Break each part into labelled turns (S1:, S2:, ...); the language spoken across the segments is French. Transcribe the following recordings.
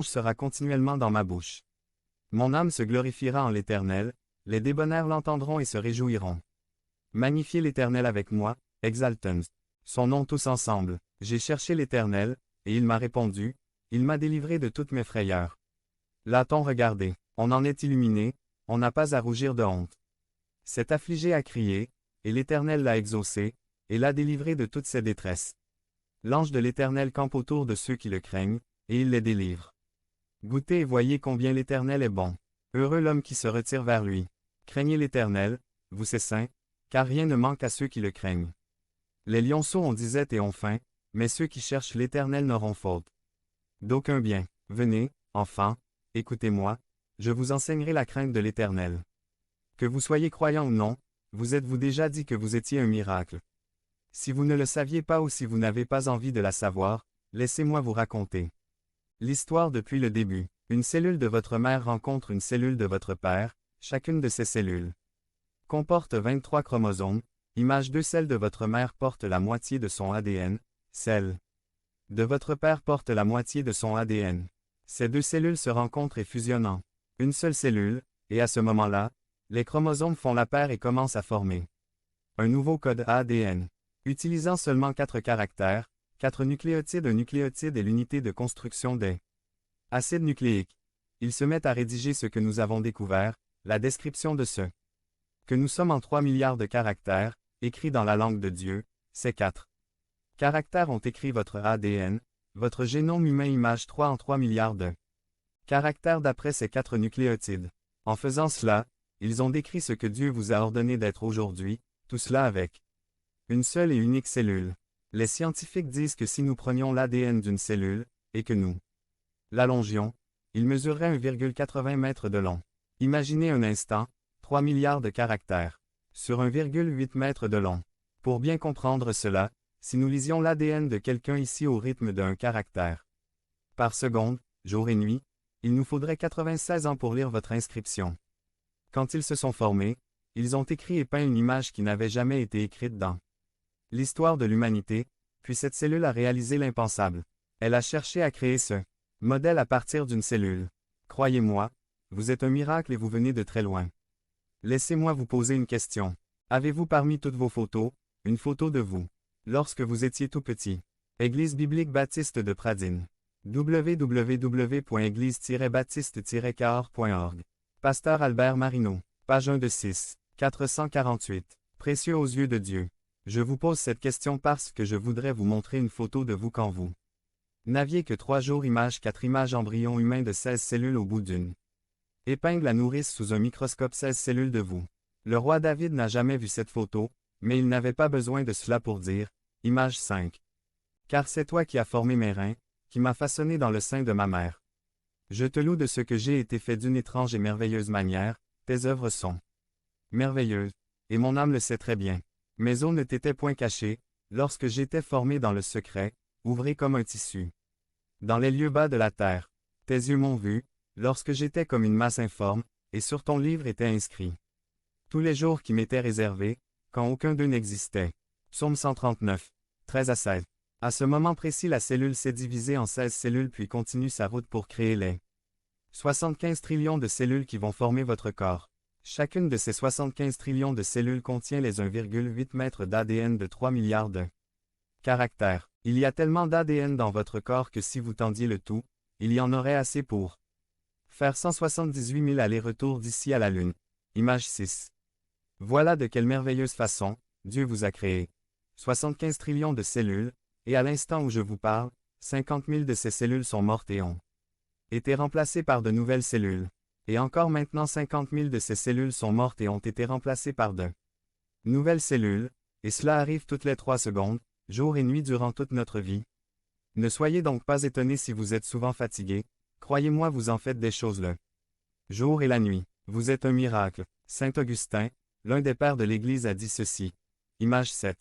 S1: sera continuellement dans ma bouche. Mon âme se glorifiera en l'Éternel, les débonnaires l'entendront et se réjouiront. Magnifiez l'Éternel avec moi, exaltons son nom tous ensemble. J'ai cherché l'Éternel, et il m'a répondu, il m'a délivré de toutes mes frayeurs. L'a-t-on regardé? On en est illuminé, on n'a pas à rougir de honte. Cet affligé a crié, et l'Éternel l'a exaucé, et l'a délivré de toutes ses détresses. L'ange de l'Éternel campe autour de ceux qui le craignent, et il les délivre. Goûtez et voyez combien l'Éternel est bon. Heureux l'homme qui se retire vers lui. Craignez l'Éternel, vous ses saints, car rien ne manque à ceux qui le craignent. Les lionceaux ont disette et ont faim, mais ceux qui cherchent l'Éternel n'auront faute d'aucun bien. Venez, enfants, écoutez-moi, je vous enseignerai la crainte de l'Éternel. Que vous soyez croyants ou non, vous êtes-vous déjà dit que vous étiez un miracle? Si vous ne le saviez pas ou si vous n'avez pas envie de la savoir, laissez-moi vous raconter l'histoire depuis le début. Une cellule de votre mère rencontre une cellule de votre père, chacune de ces cellules comporte 23 chromosomes, image 2 celle de votre mère porte la moitié de son ADN, celle de votre père porte la moitié de son ADN. Ces deux cellules se rencontrent et fusionnent en une seule cellule, et à ce moment-là, les chromosomes font la paire et commencent à former un nouveau code ADN. Utilisant seulement 4 caractères, 4 nucléotides, un nucléotide est l'unité de construction des acides nucléiques. Ils se mettent à rédiger ce que nous avons découvert, la description de ce que nous sommes en 3 milliards de caractères, écrits dans la langue de Dieu, ces 4 caractères ont écrit votre ADN, votre génome humain image 3 en 3 milliards de caractères d'après ces 4 nucléotides. En faisant cela, ils ont décrit ce que Dieu vous a ordonné d'être aujourd'hui, tout cela avec une seule et unique cellule. Les scientifiques disent que si nous prenions l'ADN d'une cellule, et que nous l'allongions, il mesurerait 1,80 mètres de long. Imaginez un instant, 3 milliards de caractères, sur 1,8 mètre de long. Pour bien comprendre cela, si nous lisions l'ADN de quelqu'un ici au rythme d'un caractère par seconde, jour et nuit, il nous faudrait 96 ans pour lire votre inscription. Quand ils se sont formés, ils ont écrit et peint une image qui n'avait jamais été écrite dans l'histoire de l'humanité, puis cette cellule a réalisé l'impensable. Elle a cherché à créer ce modèle à partir d'une cellule. Croyez-moi, vous êtes un miracle et vous venez de très loin. Laissez-moi vous poser une question. Avez-vous parmi toutes vos photos, une photo de vous, lorsque vous étiez tout petit? Église biblique baptiste de Pradine. www.église-baptiste-cahors.org. Pasteur Albert Marino. Page 1 de 6. 448. Précieux aux yeux de Dieu. Je vous pose cette question parce que je voudrais vous montrer une photo de vous quand vous n'aviez que 3 jours image 4 images embryon humain de 16 cellules au bout d'une épingle à nourrice sous un microscope 16 cellules de vous. Le roi David n'a jamais vu cette photo, mais il n'avait pas besoin de cela pour dire, image 5. Car c'est toi qui as formé mes reins, qui m'as façonné dans le sein de ma mère. Je te loue de ce que j'ai été fait d'une étrange et merveilleuse manière, tes œuvres sont merveilleuses, et mon âme le sait très bien. Mes os ne t'étaient point cachés, lorsque j'étais formé dans le secret, ouvré comme un tissu. Dans les lieux bas de la terre, tes yeux m'ont vu, lorsque j'étais comme une masse informe, et sur ton livre étaient inscrits tous les jours qui m'étaient réservés, quand aucun d'eux n'existait. Psaume 139, 13 à 16. À ce moment précis la cellule s'est divisée en 16 cellules puis continue sa route pour créer les 75 trillions de cellules qui vont former votre corps. Chacune de ces 75 trillions de cellules contient les 1,8 mètres d'ADN de 3 milliards de caractères. Il y a tellement d'ADN dans votre corps que si vous tendiez le tout, il y en aurait assez pour faire 178 000 allers-retours d'ici à la Lune. Image 6. Voilà de quelle merveilleuse façon Dieu vous a créé. 75 trillions de cellules, et à l'instant où je vous parle, 50 000 de ces cellules sont mortes et ont été remplacées par de nouvelles cellules. Et encore maintenant 50 000 de ces cellules sont mortes et ont été remplacées par de nouvelles cellules, et cela arrive toutes les 3 secondes, jour et nuit durant toute notre vie. Ne soyez donc pas étonnés si vous êtes souvent fatigué, croyez-moi vous en faites des choses le jour et la nuit. Vous êtes un miracle. Saint Augustin, l'un des pères de l'Église a dit ceci. Image 7.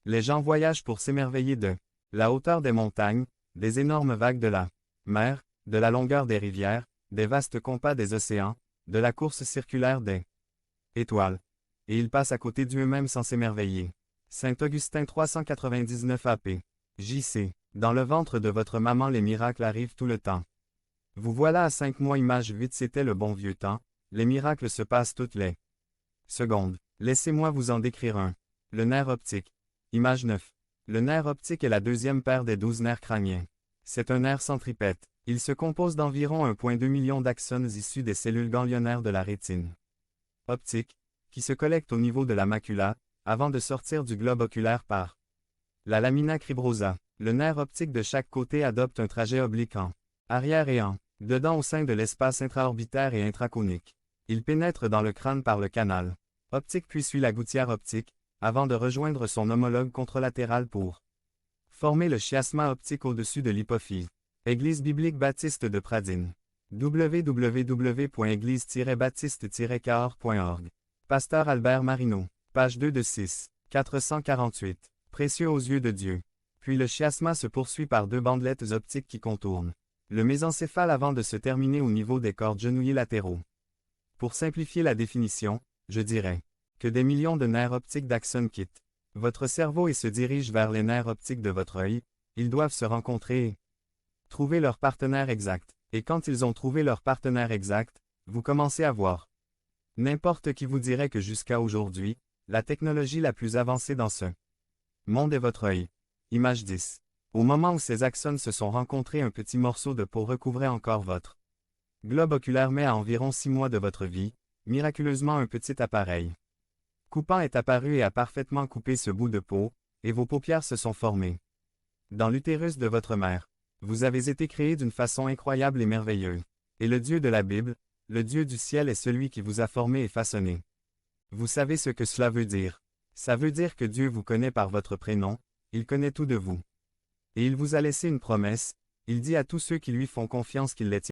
S1: Les gens voyagent pour s'émerveiller de la hauteur des montagnes, des énormes vagues de la mer, de la longueur des rivières, des vastes compas des océans, de la course circulaire des étoiles. Et ils passent à côté d'eux-mêmes sans s'émerveiller. Saint Augustin 399 AP. J.C. Dans le ventre de votre maman les miracles arrivent tout le temps. Vous voilà à 5 mois. Image 8. C'était le bon vieux temps, les miracles se passent toutes les secondes. Laissez-moi vous en décrire un. Le nerf optique. Image 9. Le nerf optique est la deuxième paire des 12 nerfs crâniens. C'est un nerf centripète. Il se compose d'environ 1,2 million d'axones issus des cellules ganglionnaires de la rétine optique, qui se collectent au niveau de la macula, avant de sortir du globe oculaire par la lamina cribrosa. Le nerf optique de chaque côté adopte un trajet oblique en arrière et en dedans au sein de l'espace intraorbitaire et intraconique. Il pénètre dans le crâne par le canal optique puis suit la gouttière optique, avant de rejoindre son homologue contralatéral pour former le chiasma optique au-dessus de l'hypophyse. Église biblique baptiste de Pradine. www.église-baptiste-cahors.org. Pasteur Albert Marino. Page 2 de 6. 448. Précieux aux yeux de Dieu. Puis le chiasma se poursuit par deux bandelettes optiques qui contournent le mésencéphale avant de se terminer au niveau des cordes genouillés latéraux. Pour simplifier la définition, je dirais que des millions de nerfs optiques d'axones quittent votre cerveau et se dirigent vers les nerfs optiques de votre œil. Ils doivent se rencontrer et trouver leur partenaire exact. Et quand ils ont trouvé leur partenaire exact, vous commencez à voir. N'importe qui vous dirait que jusqu'à aujourd'hui, la technologie la plus avancée dans ce monde est votre œil. Image 10. Au moment où ces axones se sont rencontrés, un petit morceau de peau recouvrait encore votre globe oculaire, mais à environ 6 mois de votre vie, miraculeusement un petit appareil coupant est apparu et a parfaitement coupé ce bout de peau, et vos paupières se sont formées dans l'utérus de votre mère. Vous avez été créé d'une façon incroyable et merveilleuse. Et le Dieu de la Bible, le Dieu du ciel est celui qui vous a formé et façonné. Vous savez ce que cela veut dire. Ça veut dire que Dieu vous connaît par votre prénom, il connaît tout de vous. Et il vous a laissé une promesse, il dit à tous ceux qui lui font confiance qu'il les